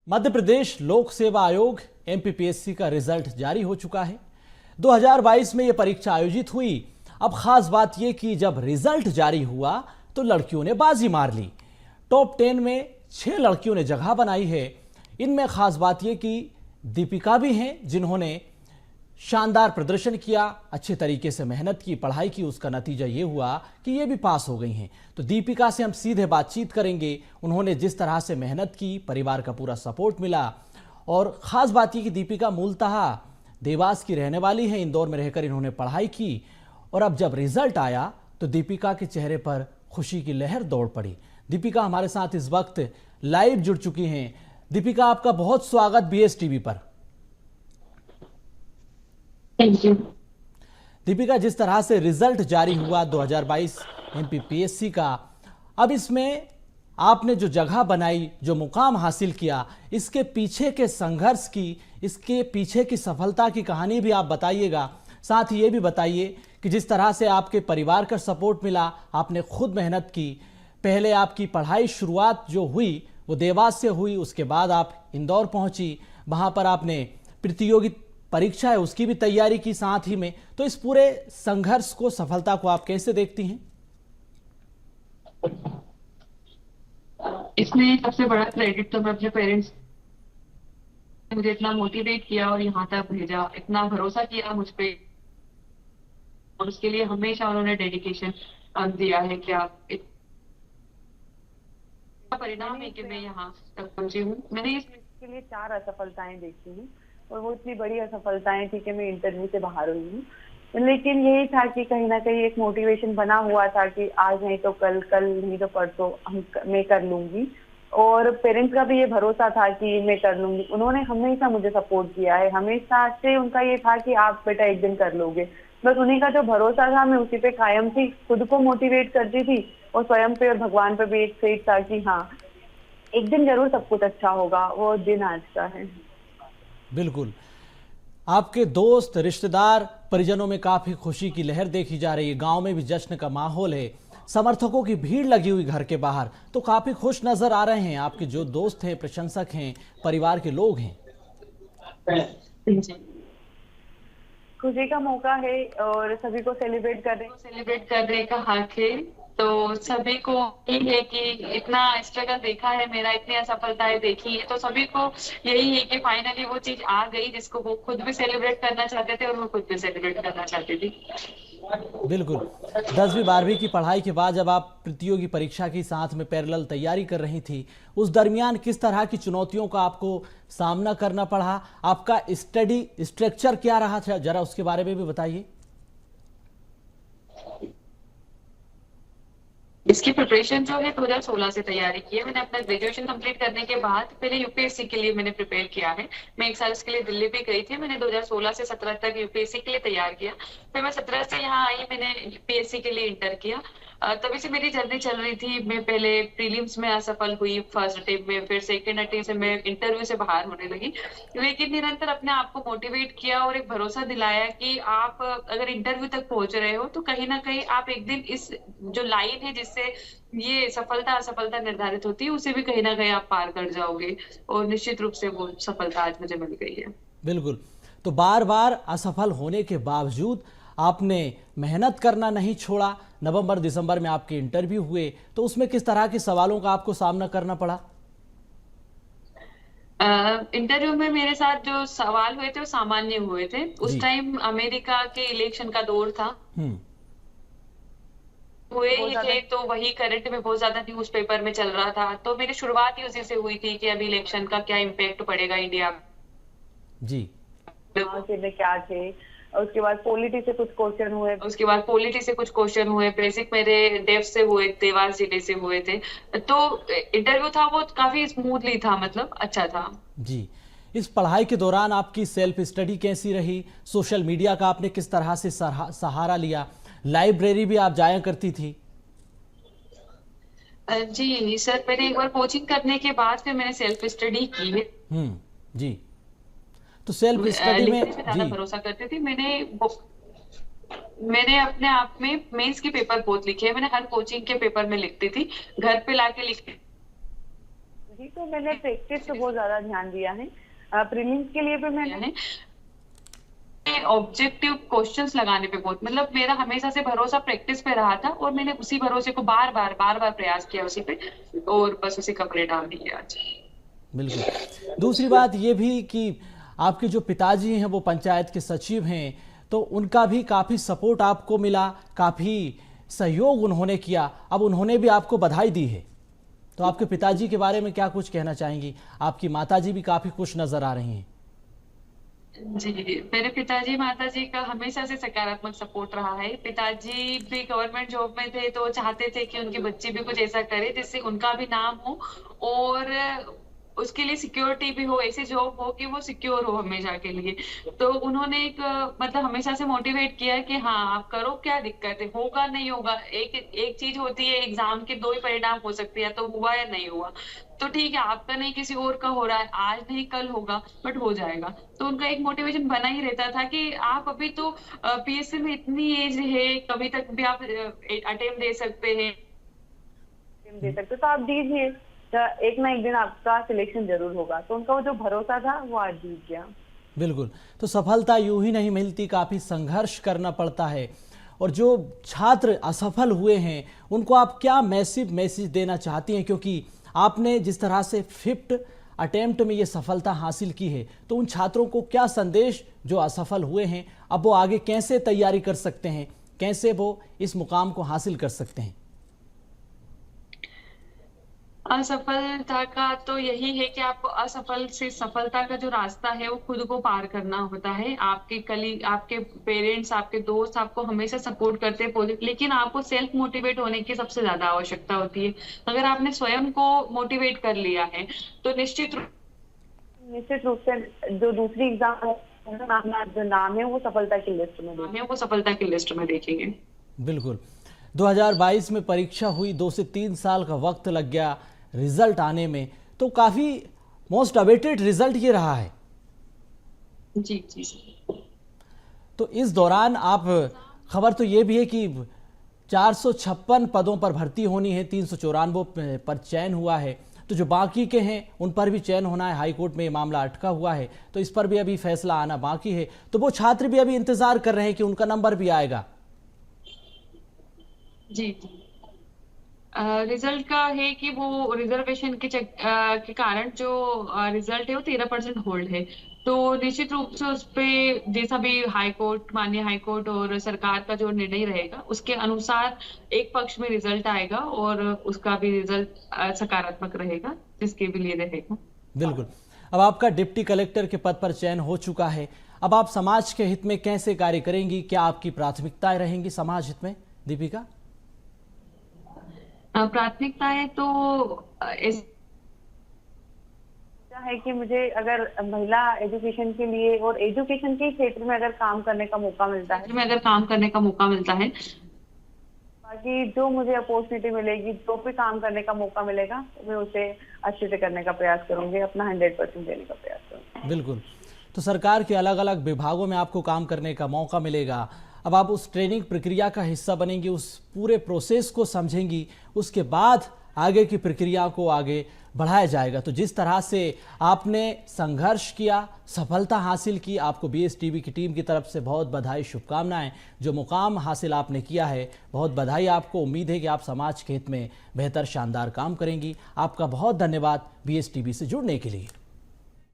मध्य प्रदेश लोक सेवा आयोग एमपीपीएससी का रिजल्ट जारी हो चुका है। 2022 में यह परीक्षा आयोजित हुई। अब खास बात यह कि जब रिजल्ट जारी हुआ तो लड़कियों ने बाजी मार ली। टॉप 10 में 6 लड़कियों ने जगह बनाई है। इनमें खास बात यह कि दीपिका भी हैं, जिन्होंने शानदार प्रदर्शन किया, अच्छे तरीके से मेहनत की, पढ़ाई की। उसका नतीजा ये हुआ कि ये भी पास हो गई हैं। तो दीपिका से हम सीधे बातचीत करेंगे। उन्होंने जिस तरह से मेहनत की, परिवार का पूरा सपोर्ट मिला। और ख़ास बात ये कि दीपिका मूलतः देवास की रहने वाली है। इंदौर में रहकर इन्होंने पढ़ाई की और अब जब रिजल्ट आया तो दीपिका के चेहरे पर खुशी की लहर दौड़ पड़ी। दीपिका हमारे साथ इस वक्त लाइव जुड़ चुकी हैं। दीपिका, आपका बहुत स्वागत बीएस टीवी पर। Thank you. दीपिका, जिस तरह से रिजल्ट जारी हुआ 2022 एमपीपीएससी का, अब इसमें आपने जो जगह बनाई, जो मुकाम हासिल किया, इसके पीछे के संघर्ष की, इसके पीछे की सफलता की कहानी भी आप बताइएगा। साथ ही ये भी बताइए कि जिस तरह से आपके परिवार का सपोर्ट मिला, आपने खुद मेहनत की। पहले आपकी पढ़ाई शुरुआत जो हुई वो देवास से हुई, उसके बाद आप इंदौर पहुंची, वहां पर आपने प्रतियोगी परीक्षा है उसकी भी तैयारी की साथ ही में। तो इस पूरे संघर्ष को, सफलता को आप कैसे देखती हैं? इसमें सबसे बड़ा क्रेडिट तो मैं अपने पेरेंट्स ने मुझे इतना मोटिवेट किया और यहाँ तक भेजा, इतना भरोसा किया मुझ पे, और उसके लिए हमेशा उन्होंने डेडिकेशन दिया है। क्या इसका परिणाम है कि मैं यहाँ तक पहुंची हूँ। मैंने इसके लिए 4 असफलताएं देखी हैं और वो इतनी बड़ी असफलताएं थी कि मैं इंटरव्यू से बाहर हुई हूँ। लेकिन यही था कि कहीं ना कहीं एक मोटिवेशन बना हुआ था कि आज नहीं तो कल, कल नहीं तो परसों मैं कर लूंगी। और पेरेंट्स का भी ये भरोसा था कि मैं कर लूंगी। उन्होंने हमेशा मुझे सपोर्ट किया है, हमेशा से उनका ये था कि आप बेटा एक दिन कर लोगे। बस उन्हीं का जो भरोसा था, मैं उसी पे कायम थी, खुद को मोटिवेट करती थी और स्वयं पे और भगवान पे भी एक फेथ था कि हाँ एक दिन जरूर सब कुछ अच्छा होगा। वो दिन आज का है। बिल्कुल। आपके दोस्त, रिश्तेदार, परिजनों में काफी खुशी की लहर देखी जा रही है। गांव में भी जश्न का माहौल है, समर्थकों की भीड़ लगी हुई घर के बाहर, तो काफी खुश नजर आ रहे हैं। आपके जो दोस्त हैं, प्रशंसक हैं, परिवार के लोग हैं। खुशी का मौका है और सभी को सेलिब्रेट करने का हक है। तो सभी को यही है कि इतना स्ट्रगल देखा है मेरा, इतनी असफलताएं देखी है, तो सभी को यही है कि फाइनली वो चीज आ गई जिसको वो खुद भी सेलिब्रेट करना चाहते थे और वो खुद भी सेलिब्रेट करना चाहती थी। बिल्कुल। 10वीं 12वीं की पढ़ाई के बाद जब आप प्रतियोगी परीक्षा की साथ में पैरेलल तैयारी कर रही थी, उस दरमियान किस तरह की चुनौतियों का आपको सामना करना पड़ा? आपका स्टडी स्ट्रक्चर क्या रहा था, जरा उसके बारे में भी बताइए। इसकी प्रिपरेशन जो है 2016 से तैयारी की है मैंने। अपना ग्रेजुएशन कंप्लीट करने के बाद पहले यूपीएससी के लिए मैंने प्रिपेयर किया है। मैं 1 साल के लिए दिल्ली भी गई थी। मैंने 2016 से 17 तक यूपीएससी के लिए तैयार किया। फिर मैं 17 से यहाँ आई, मैंने यूपीएससी के लिए इंटर किया। तभी से मेरी जर्नी चल रही थी। मैं पहले प्रीलिम्स में असफल हुई फर्स्ट अटेम्प्ट में, फिर सेकेंड अटेम्प्ट से मैं इंटरव्यू से बाहर होने लगी। लेकिन निरंतर अपने आप को मोटिवेट किया और एक भरोसा दिलाया कि आप अगर इंटरव्यू तक पहुंच रहे हो तो कहीं ना कहीं आप एक दिन इस जो लाइन है जिससे ये सफलता असफलता निर्धारित होती है, उसे भी कहीं ना कहीं आप पार कर जाओगे। और निश्चित रूप से वो सफलता आज मुझे मिल गई है। बिल्कुल। तो बार बार असफल होने के बावजूद आपने मेहनत करना नहीं छोड़ा। नवंबर दिसंबर में आपके इंटरव्यू हुए, तो उसमें किस तरह के सवालों का आपको सामना करना पड़ा? इंटरव्यू में मेरे साथ जो सवाल हुए थे वो सामान्य हुए थे। उस जी। टाइम अमेरिका के इलेक्शन का दौर था, हम्म। हुए ही थे, तो वही करंट में बहुत ज्यादा न्यूज़पेपर में चल रहा था। तो मेरी शुरुआत ही उसी से हुई थी कि अभी इलेक्शन का क्या इम्पैक्ट पड़ेगा इंडिया जी। में, क्या थे। उसके बाद पॉलिटी से कुछ क्वेश्चन हुए, बेसिक मेरे डेव से हुए, देवास जिले से हुए थे। तो इंटरव्यू था वो काफी स्मूथली था, मतलब अच्छा था। जी। इस पढ़ाई के दौरान आपकी सेल्फ स्टडी कैसी रही? सोशल मीडिया का आपने किस तरह से सहारा लिया? लाइब्रेरी भी आप जाया करती थी? जी सर, मैंने एक बार कोचिंग करने के बाद फिर मैंने सेल्फ स्टडी की है। जी। तो सेल्फ स्टडी में लिखने से ज्यादा जी। भरोसा करती थी। मैंने अपने आप में मेंस के पेपर बहुत लिखे हैं। मैंने हर कोचिंग के पेपर में लिखती थी, घर पे लाके लिखती जी, तो मैंने प्रैक्टिस पे बहुत ज्यादा ध्यान दिया है। प्रीलिम्स के लिए भी मैंने ऑब्जेक्टिव क्वेश्चंस लगाने पे बहुत, मतलब मेरा हमेशा से भरोसा प्रैक्टिस पे रहा था और मैंने उसी भरोसे को बार बार प्रयास किया उसी पे, और बस उसी कपड़े डाल दिए आज। बिल्कुल। दूसरी बात ये भी कि आपके जो पिताजी हैं वो पंचायत के सचिव हैं, तो उनका भी काफ़ी सपोर्ट आपको मिला, काफ़ी सहयोग उन्होंने किया। अब उन्होंने भी आपको बधाई दी है, तो आपके पिताजी के बारे में क्या कुछ कहना चाहेंगी? आपकी माताजी भी काफ़ी खुश नज़र आ रही हैं। जी, मेरे पिताजी माताजी का हमेशा से सकारात्मक सपोर्ट रहा है। पिताजी भी गवर्नमेंट जॉब में थे, तो चाहते थे कि उनकी बच्ची भी कुछ ऐसा करे जिससे उनका भी नाम हो और उसके लिए सिक्योरिटी भी हो, ऐसी जॉब हो कि वो सिक्योर हो हमेशा के लिए। तो उन्होंने एक मतलब हमेशा से मोटिवेट किया कि हाँ आप करो, क्या दिक्कत है, होगा नहीं होगा, एक एक चीज होती है, एग्जाम के दो ही परिणाम हो सकते हैं, तो हुआ या नहीं हुआ, तो ठीक है आपका नहीं किसी और का हो रहा है, आज नहीं कल होगा बट हो जाएगा। तो उनका एक मोटिवेशन बना ही रहता था कि आप अभी तो पीएससी में इतनी एज है, कभी तक भी आप अटेम्प्ट दे सकते हैं। दे सकते तो आप दीजिए, तो एक ना एक दिन आपका सिलेक्शन जरूर होगा। तो उनका वो जो भरोसा था वो आज जीत गया। बिल्कुल। तो सफलता यूं ही नहीं मिलती, काफ़ी संघर्ष करना पड़ता है। और जो छात्र असफल हुए हैं उनको आप क्या मैसेज देना चाहती हैं, क्योंकि आपने जिस तरह से 5th अटेम्प्ट में ये सफलता हासिल की है, तो उन छात्रों को क्या संदेश जो असफल हुए हैं, अब वो आगे कैसे तैयारी कर सकते हैं, कैसे वो इस मुकाम को हासिल कर सकते हैं? असफलता का तो यही है कि आपको असफल से सफलता का जो रास्ता है वो खुद को पार करना होता है। आपके पेरेंट्स, आपके दोस्त आपको हमेशा सपोर्ट करते हैं, लेकिन आपको सेल्फ मोटिवेट होने की सबसे ज्यादा आवश्यकता होती है। अगर आपने स्वयं को मोटिवेट कर लिया है तो निश्चित रूप से जो दूसरी एग्जाम अपना जो नाम है वो सफलता की लिस्ट में देखेंगे। बिल्कुल। 2022 में परीक्षा हुई, 2 से 3 साल का वक्त लग गया रिजल्ट आने में, तो काफी मोस्ट अवेटेड रिजल्ट ये रहा है। जी जी। तो इस दौरान आप, खबर तो ये भी है कि 456 पदों पर भर्ती होनी है, 394 पर चयन हुआ है, तो जो बाकी के हैं उन पर भी चयन होना है। हाई कोर्ट में ये मामला अटका हुआ है, तो इस पर भी अभी फैसला आना बाकी है। तो वो छात्र भी अभी इंतजार कर रहे हैं कि उनका नंबर भी आएगा। जी। रिजल्ट का है कि वो रिजर्वेशन के कारण जो रिजल्ट है वो 13% होल्ड है। तो निश्चित रूप से उस पे जैसा भी माननीय हाई कोर्ट और सरकार का जो निर्णय रहेगा उसके अनुसार एक पक्ष में रिजल्ट आएगा और उसका भी रिजल्ट सकारात्मक रहेगा, जिसके भी लिए रहेगा। बिल्कुल। अब आपका डिप्टी कलेक्टर के पद पर चयन हो चुका है, अब आप समाज के हित में कैसे कार्य करेंगी, क्या आपकी प्राथमिकताएं रहेंगी समाज हित में, दीपिका? प्राथमिकताएं तो है कि मुझे अगर महिला एजुकेशन के लिए और एजुकेशन के क्षेत्र में अगर काम करने का मौका मिलता है, बाकी जो मुझे अपॉर्चुनिटी मिलेगी, जो भी काम करने का मौका मिलेगा, मैं उसे अच्छे से करने का प्रयास करूंगी, अपना 100% देने का प्रयास करूंगी। बिल्कुल। तो सरकार के अलग अलग विभागों में आपको काम करने का मौका मिलेगा। अब आप उस ट्रेनिंग प्रक्रिया का हिस्सा बनेंगी, उस पूरे प्रोसेस को समझेंगी, उसके बाद आगे की प्रक्रिया को आगे बढ़ाया जाएगा। तो जिस तरह से आपने संघर्ष किया, सफलता हासिल की, आपको बीएसटीवी की टीम की तरफ से बहुत बधाई, शुभकामनाएं। जो मुकाम हासिल आपने किया है, बहुत बधाई आपको। उम्मीद है कि आप समाज के हित में बेहतर शानदार काम करेंगी। आपका बहुत धन्यवाद बीएसटीवी से जुड़ने के लिए।